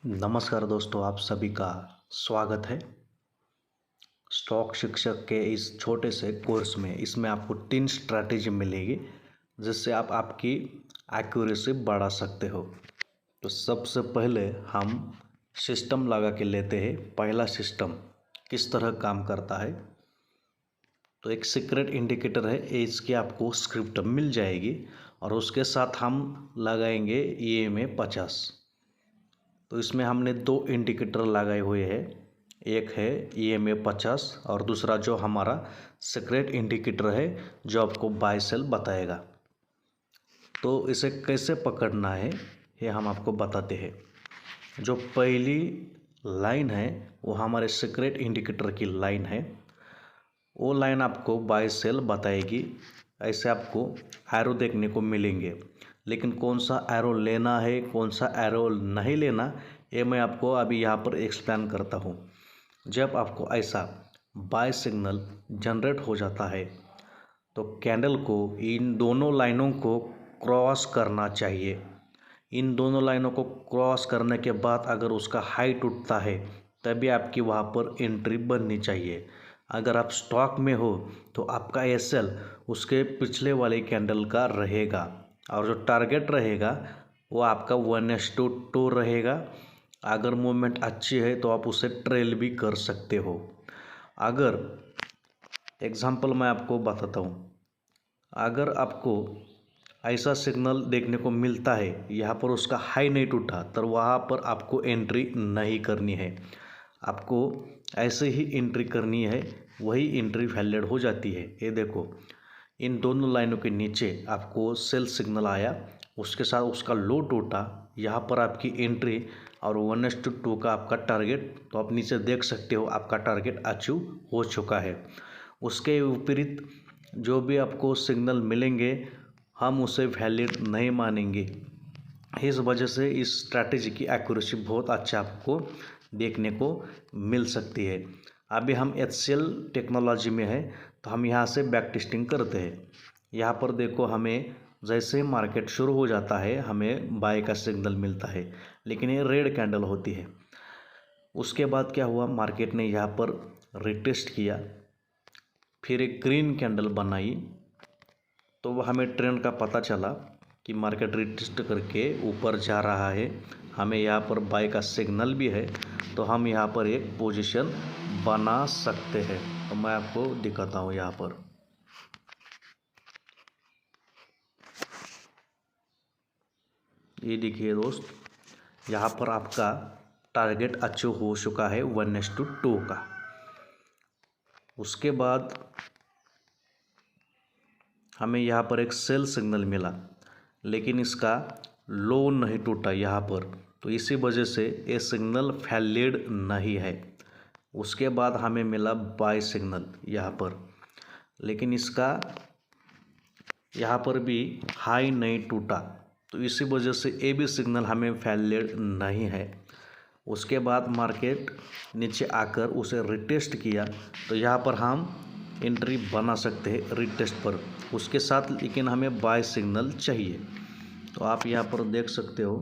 नमस्कार दोस्तों, आप सभी का स्वागत है स्टॉक शिक्षक के इस छोटे से कोर्स में। इसमें आपको 3 स्ट्रैटेजी मिलेगी जिससे आप आपकी एक्यूरेसी बढ़ा सकते हो। तो सबसे पहले हम सिस्टम लगा के लेते हैं। पहला सिस्टम किस तरह काम करता है, तो एक सीक्रेट इंडिकेटर है, इसकी आपको स्क्रिप्ट मिल जाएगी और उसके साथ हम लगाएंगे EMA 50। तो इसमें हमने 2 इंडिकेटर लगाए हुए हैं, एक है EMA 50 और दूसरा जो हमारा सीक्रेट इंडिकेटर है जो आपको बाय सेल बताएगा। तो इसे कैसे पकड़ना है ये हम आपको बताते हैं। जो पहली लाइन है वो हमारे सीक्रेट इंडिकेटर की लाइन है, वो लाइन आपको बाय सेल बताएगी। ऐसे आपको एरो देखने को मिलेंगे, लेकिन कौन सा एरो लेना है कौन सा एरो नहीं लेना ये मैं आपको अभी यहाँ पर एक्सप्लेन करता हूँ। जब आपको ऐसा बाय सिग्नल जनरेट हो जाता है तो कैंडल को इन दोनों लाइनों को क्रॉस करना चाहिए। इन दोनों लाइनों को क्रॉस करने के बाद अगर उसका हाई टूटता है तभी आपकी वहाँ पर एंट्री बननी चाहिए। अगर आप स्टॉक में हो तो आपका SL उसके पिछले वाले कैंडल का रहेगा और जो टारगेट रहेगा वो आपका 1:2 रहेगा। अगर मूवमेंट अच्छी है तो आप उसे ट्रेल भी कर सकते हो। अगर एग्जांपल मैं आपको बताता हूँ, अगर आपको ऐसा सिग्नल देखने को मिलता है यहाँ पर उसका हाई नहीं टूटा तो वहाँ पर आपको एंट्री नहीं करनी है। आपको ऐसे ही एंट्री करनी है, वही एंट्री वैलिड हो जाती है। ये देखो, इन दोनों लाइनों के नीचे आपको सेल सिग्नल आया, उसके साथ उसका लो टूटा, यहाँ पर आपकी एंट्री और 1:2 का आपका टारगेट। तो आप नीचे देख सकते हो आपका टारगेट अचीव हो चुका है। उसके विपरीत जो भी आपको सिग्नल मिलेंगे हम उसे वैलिड नहीं मानेंगे। इस वजह से इस स्ट्रैटेजी की एक्यूरेसी बहुत अच्छा आपको देखने को मिल सकती है। अभी हम HCL टेक्नोलॉजी में है तो हम यहाँ से बैक टेस्टिंग करते हैं। यहाँ पर देखो, हमें जैसे ही मार्केट शुरू हो जाता है हमें बाय का सिग्नल मिलता है, लेकिन ये रेड कैंडल होती है। उसके बाद क्या हुआ, मार्केट ने यहाँ पर रिटेस्ट किया, फिर एक ग्रीन कैंडल बनाई, तो वह हमें ट्रेंड का पता चला कि मार्केट रिटेस्ट करके ऊपर जा रहा है। हमें यहाँ पर बाय का सिग्नल भी है तो हम यहाँ पर एक पोजीशन बना सकते हैं। तो मैं आपको दिखाता हूँ यहाँ पर। ये देखिए दोस्त, यहाँ पर आपका टारगेट अचीव हो चुका है 1:2 का। उसके बाद हमें यहाँ पर एक सेल सिग्नल मिला, लेकिन इसका लो नहीं टूटा यहाँ पर, तो इसी वजह से ये सिग्नल वैलिड नहीं है। उसके बाद हमें मिला बाय सिग्नल यहाँ पर, लेकिन इसका यहाँ पर भी हाई नहीं टूटा, तो इसी वजह से ये भी सिग्नल हमें वैलिड नहीं है। उसके बाद मार्केट नीचे आकर उसे रिटेस्ट किया तो यहाँ पर हम एंट्री बना सकते हैं रिटेस्ट पर, उसके साथ लेकिन हमें बाय सिग्नल चाहिए। तो आप यहाँ पर देख सकते हो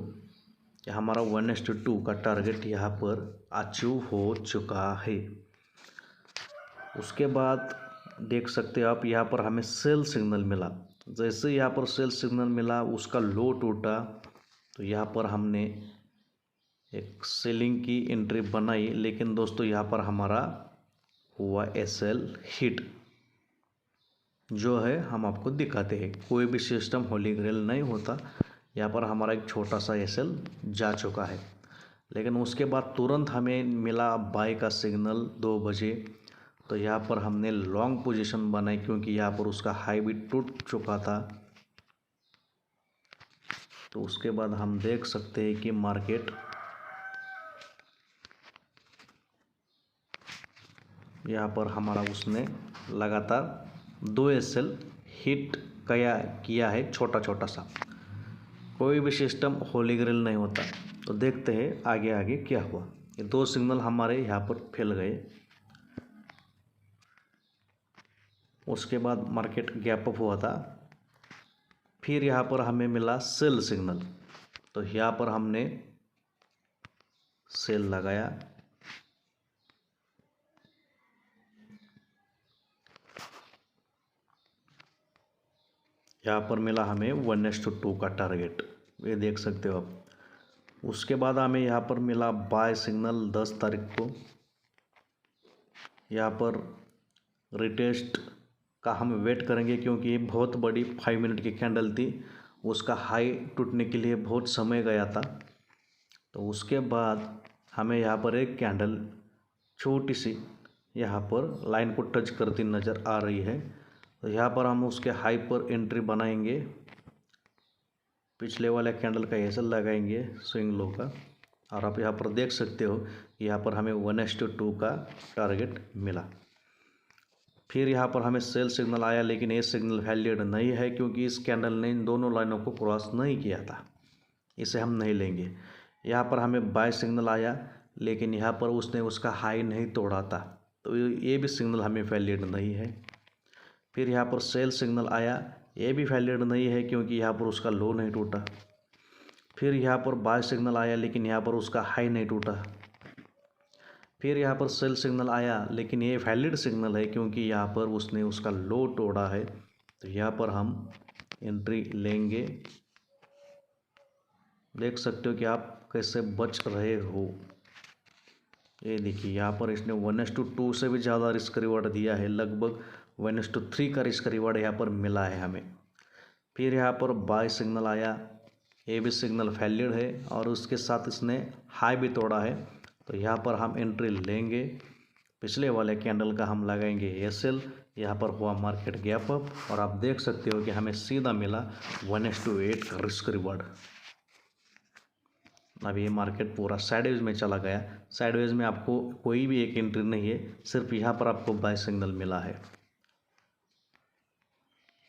कि हमारा 1:2 का टारगेट यहाँ पर अचीव हो चुका है। उसके बाद देख सकते हो आप, यहाँ पर हमें सेल सिग्नल मिला। जैसे यहाँ पर सेल सिग्नल मिला उसका लो टूटा, तो यहाँ पर हमने एक सेलिंग की एंट्री बनाई, लेकिन दोस्तों यहाँ पर हमारा हुआ SL हिट। जो है हम आपको दिखाते हैं, कोई भी सिस्टम होली ग्रेल नहीं होता। यहाँ पर हमारा एक छोटा सा SL जा चुका है, लेकिन उसके बाद तुरंत हमें मिला बाय का सिग्नल 2 बजे। तो यहाँ पर हमने लॉन्ग पोजीशन बनाई क्योंकि यहाँ पर उसका हाई भी टूट चुका था। तो उसके बाद हम देख सकते हैं कि मार्केट यहाँ पर हमारा उसने लगातार 2 SL हिट किया है, छोटा छोटा सा। कोई भी सिस्टम होली ग्रेल नहीं होता। तो देखते हैं आगे आगे क्या हुआ। ये 2 सिग्नल हमारे यहाँ पर फैल गए। उसके बाद मार्केट गैप अप हुआ था, फिर यहाँ पर हमें मिला सेल सिग्नल। तो यहाँ पर हमने सेल लगाया, यहाँ पर मिला हमें 1:2 का टारगेट, ये देख सकते हो आप। उसके बाद हमें यहाँ पर मिला बाय सिग्नल 10 तारीख को। यहाँ पर रिटेस्ट का हम वेट करेंगे क्योंकि ये बहुत बड़ी 5 मिनट की कैंडल थी, उसका हाई टूटने के लिए बहुत समय गया था। तो उसके बाद हमें यहाँ पर एक कैंडल छोटी सी यहाँ पर लाइन को टच करती नज़र आ रही है। तो यहाँ पर हम उसके हाई पर एंट्री बनाएंगे, पिछले वाले कैंडल का ऐसा लगाएंगे स्विंग लो का, और आप यहाँ पर देख सकते हो यहाँ पर हमें 1:2 का टारगेट मिला। फिर यहाँ पर हमें सेल सिग्नल आया, लेकिन ये सिग्नल वैलिड नहीं है क्योंकि इस कैंडल ने इन दोनों लाइनों को क्रॉस नहीं किया था, इसे हम नहीं लेंगे। यहाँ पर हमें बाय सिग्नल आया, लेकिन यहाँ पर उसने उसका हाई नहीं तोड़ा था, तो ये भी सिग्नल हमें वैलिड नहीं है। फिर यहाँ पर सेल सिग्नल आया, ये भी वैलिड नहीं है क्योंकि यहाँ पर उसका लो नहीं टूटा। फिर यहाँ पर बाय सिग्नल आया, लेकिन यहाँ पर उसका हाई नहीं टूटा। फिर यहाँ पर सेल सिग्नल आया, लेकिन ये वैलिड सिग्नल है क्योंकि यहाँ पर उसने उसका लो तोड़ा है। तो यहाँ पर हम एंट्री लेंगे। देख सकते हो कि आप कैसे बच रहे हो। ये देखिए यहाँ पर इसने 1:2 से भी ज़्यादा रिस्क रिवार्ड दिया है, लगभग 1:3 का रिस्क रिवार्ड यहाँ पर मिला है हमें। फिर यहाँ पर बाय सिग्नल आया, ये भी सिग्नल वैलिड है और उसके साथ इसने हाई भी तोड़ा है। तो यहाँ पर हम एंट्री लेंगे, पिछले वाले कैंडल का हम लगाएंगे एसएल। यहाँ पर हुआ मार्केट गैप अप और आप देख सकते हो कि हमें सीधा मिला 1:8 का रिस्क रिवार्ड। अब ये मार्केट पूरा साइडवेज में चला गया। साइडवेज में आपको कोई भी एक एंट्री नहीं है, सिर्फ यहाँ पर आपको बाय सिग्नल मिला है।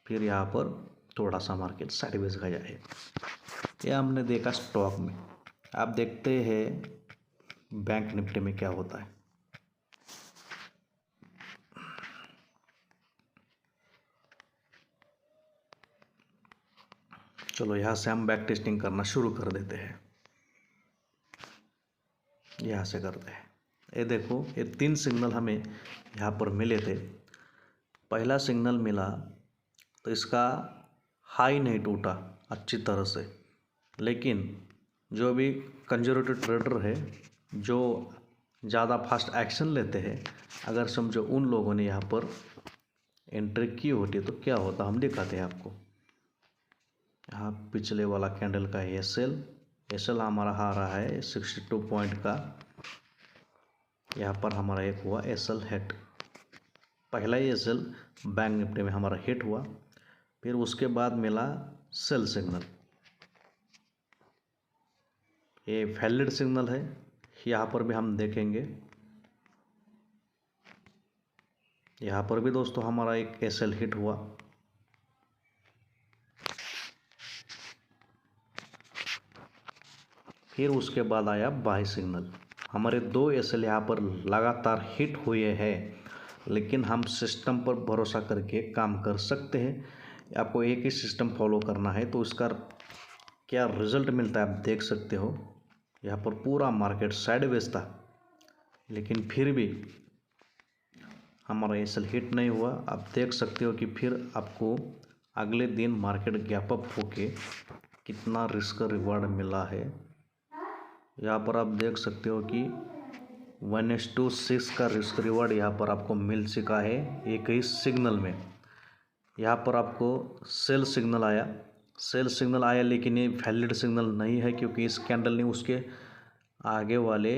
फिर यहाँ पर थोड़ा सा मार्केट साइडवेज गया है। ये हमने देखा स्टॉक में। आप देखते हैं बैंक निफ्टी में क्या होता है। चलो यहाँ से हम बैक टेस्टिंग करना शुरू कर देते हैं। यहाँ से करते हैं। ये देखो, ये 3 सिग्नल हमें यहाँ पर मिले थे। पहला सिग्नल मिला तो इसका हाई नहीं टूटा अच्छी तरह से, लेकिन जो भी कंजर्वेटिव ट्रेडर है, जो ज़्यादा फास्ट एक्शन लेते हैं, अगर समझो उन लोगों ने यहाँ पर एंट्री की होती तो क्या होता, हम दिखाते हैं आपको। यहाँ पिछले वाला कैंडल का एसएल हमारा आ रहा है 62 पॉइंट का। यहाँ पर हमारा एक हुआ एसएल हिट, पहला ही एसएल बैंक निफ्टी में हमारा हिट हुआ। फिर उसके बाद मिला सेल सिग्नल, ये वैलिड सिग्नल है। यहाँ पर भी हम देखेंगे, यहाँ पर भी दोस्तों हमारा एक एसएल हिट हुआ। फिर उसके बाद आया बाय सिग्नल। हमारे 2 एसएल यहाँ पर लगातार हिट हुए हैं, लेकिन हम सिस्टम पर भरोसा करके काम कर सकते हैं। आपको एक ही सिस्टम फॉलो करना है तो इसका क्या रिजल्ट मिलता है आप देख सकते हो। यहाँ पर पूरा मार्केट साइडवेज था, लेकिन फिर भी हमारा एसएल हिट नहीं हुआ। आप देख सकते हो कि फिर आपको अगले दिन मार्केट गैप अप होके कितना रिस्क रिवार्ड मिला है। यहाँ पर आप देख सकते हो कि 1:6 का रिस्क रिवार्ड यहाँ पर आपको मिल चुका है एक ही सिग्नल में। यहाँ पर आपको सेल सिग्नल आया, लेकिन ये वैलिड सिग्नल नहीं है क्योंकि इस कैंडल ने उसके आगे वाले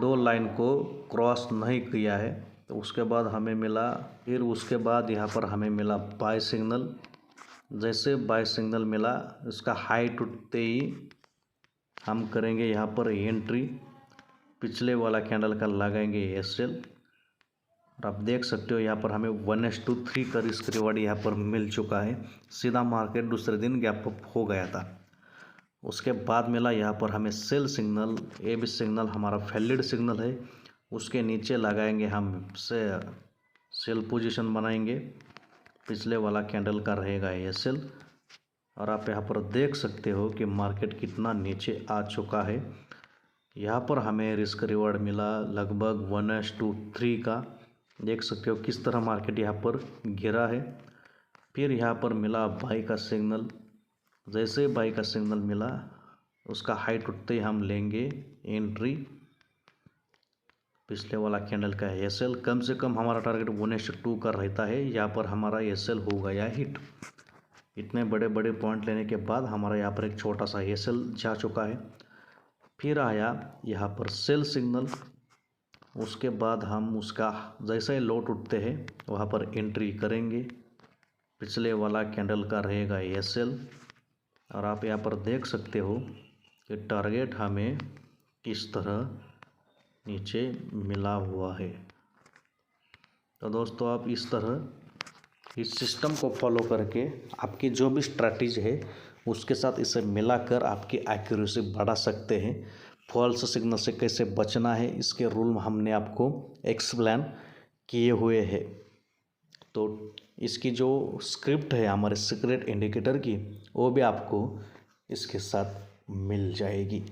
2 लाइन को क्रॉस नहीं किया है। तो उसके बाद हमें मिला, फिर उसके बाद यहाँ पर हमें मिला बाय सिग्नल। जैसे बाय सिग्नल मिला, इसका हाई टूटते ही हम करेंगे यहाँ पर एंट्री, पिछले वाला कैंडल का लगाएंगे एसएल। और आप देख सकते हो यहाँ पर हमें 1:3 का रिस्क रिवार्ड यहाँ पर मिल चुका है। सीधा मार्केट दूसरे दिन गैप अप हो गया था। उसके बाद मिला यहाँ पर हमें सेल सिग्नल, ये भी सिग्नल हमारा वैलिड सिग्नल है। उसके नीचे लगाएंगे हम सेल पोजीशन बनाएंगे, पिछले वाला कैंडल का रहेगा एसएल। और आप यहाँ पर देख सकते हो कि मार्केट कितना नीचे आ चुका है। यहाँ पर हमें रिस्क रिवॉर्ड मिला लगभग 1:3 का। देख सकते हो किस तरह मार्केट यहाँ पर गिरा है। फिर यहाँ पर मिला बाई का सिग्नल। जैसे बाई का सिग्नल मिला उसका हाइट उठते ही हम लेंगे एंट्री। पिछले वाला कैंडल का है एसएल। कम से कम हमारा टारगेट 1:2 का रहता है। यहाँ पर हमारा एसएल हो गया हिट। इतने बड़े बड़े पॉइंट लेने के बाद हमारा यहाँ पर एक छोटा सा एसएल जा चुका है। फिर आया यहाँ पर सेल सिग्नल। उसके बाद हम उसका जैसे ही लोट उठते हैं वहाँ पर एंट्री करेंगे। पिछले वाला कैंडल का रहेगा एसएल। और आप यहाँ पर देख सकते हो कि टारगेट हमें किस तरह नीचे मिला हुआ है। तो दोस्तों आप इस तरह इस सिस्टम को फॉलो करके आपकी जो भी स्ट्रैटेजी है उसके साथ इसे मिलाकर आपकी एक्यूरेसी बढ़ा सकते हैं। फॉल्स सिग्नल से कैसे बचना है इसके रूल हमने आपको एक्सप्लेन किए हुए हैं। तो इसकी जो स्क्रिप्ट है हमारे सीक्रेट इंडिकेटर की वो भी आपको इसके साथ मिल जाएगी।